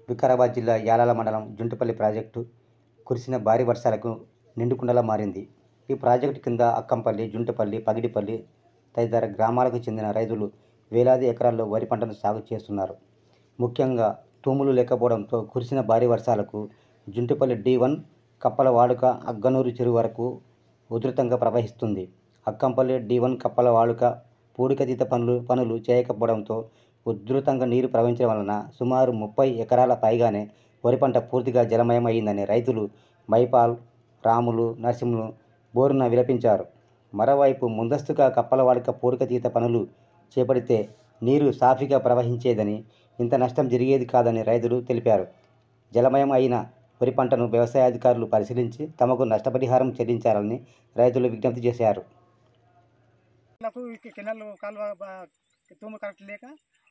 వికారాబాద్ జిల్లా యాలాల మండలం జుంటుపల్లి ప్రాజెక్టు కురిసిన భారీ వర్షాలకు నిండుకుండలా మారింది. ఈ ప్రాజెక్టు కింద అక్కంపల్లి, జుంటుపల్లి, పగిడిపల్లి తదితర గ్రామాలకు చెందిన రైతులు వేలాది ఎకరాల్లో వరి పంటను సాగు చేస్తున్నారు. ముఖ్యంగా తూములు లేకపోవడంతో కురిసిన భారీ వర్షాలకు జుంటుపల్లి D1 కప్పల వాడుక అగ్గనూరు చెరువు వరకు ఉధృతంగా ప్రవహిస్తుంది. అక్కంపల్లి D1 కప్పల వాడుక పూడికతీత పనులు చేయకపోవడంతో ఉధృతంగా నీరు ప్రవహించడం వలన సుమారు 30 ఎకరాల పైగానే వరి పంట పూర్తిగా జలమయం అయిందని రైతులు మైపాల్, రాములు, నరసింహులు బోరున విలపించారు. మరోవైపు ముందస్తుగా కప్పల వాడుక పూడికతీత పనులు చేపడితే నీరు సాఫీగా ప్రవహించేదని, ఇంత నష్టం జరిగేది కాదని రైతులు తెలిపారు. జలమయం అయిన వరి పంటను వ్యవసాయాధికారులు పరిశీలించి తమకు నష్టపరిహారం చెల్లించాలని రైతులు విజ్ఞప్తి చేశారు. తూము కరెక్ట్ లేక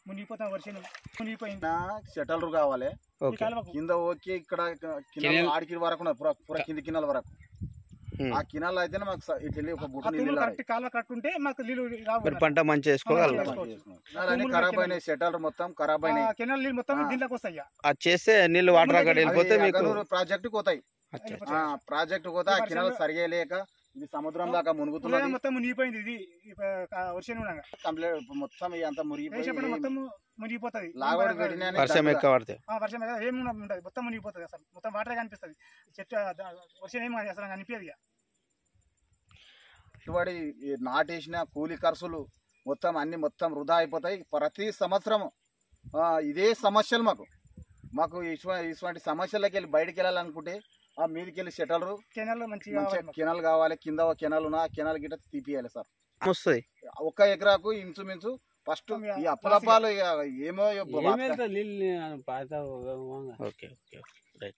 మునిగిపోతాం, వర్షం మునిగిపోయింది. షటల్ కావాలి కింద ఓకే, ఇక్కడ ఆడికి వరకు పూర కింది కిన్నెల వరకు ఆ కినాలు అయితేనే మాకు ఒక బుట్ట నీళ్ళు కాలువ కట్టుంటే మాకు నీళ్ళు పంట మంచిగా వేసుకోగలుగుతాం. ఖరాబ్ అయినాయి, షటల్ మొత్తం ఖరాబ్ అయినాయి. కెనాల్ నీళ్ళు మొత్తం దీంట్లోకి వస్తాయి. అది చేస్తే నీళ్ళు వాటర్ అక్కడ వెళ్ళిపోతే మీకు ప్రాజెక్టు పోతాయి. ప్రాజెక్టు పోతే ఆ కినాలు సరిగా లేక ఇది సముద్రం దాకా మునుగుతున్నది, మొత్తం మునిగిపోయింది. ఇది వర్షం కంప్లీట్ మొత్తం అంతా మునిగిపోయి మొత్తం మునిగిపోతుంది. లాగోడు పెట్టిన వర్షం ఎక్కువ పడితే వర్షం ఏమి ఉంటుంది, మొత్తం మునిగిపోతుంది. అసలు మొత్తం వాటర్ కనిపిస్తుంది. చెట్టు వర్షం ఏమి అసలు కనిపించదు. ఇటుబడి నాటేసిన కూలి ఖర్చులు మొత్తం అన్ని మొత్తం వృధా అయిపోతాయి. ప్రతి సంవత్సరం ఇదే సమస్యలు మాకు ఇటువంటి సమస్యలకి వెళ్ళి బయటకు వెళ్ళాలనుకుంటే ఆ మీదకి వెళ్ళి షటలరు కెనాల్ కావాలి. కింద కెనాల్ ఉన్నా కెనాల్ గిట్ట తీపియాలి సార్. వస్తుంది ఒక్క ఎకరాకు ఇంచుమించు ఫస్ట్ ఈ అప్పలపాలు ఏమో ఓకే ఓకే.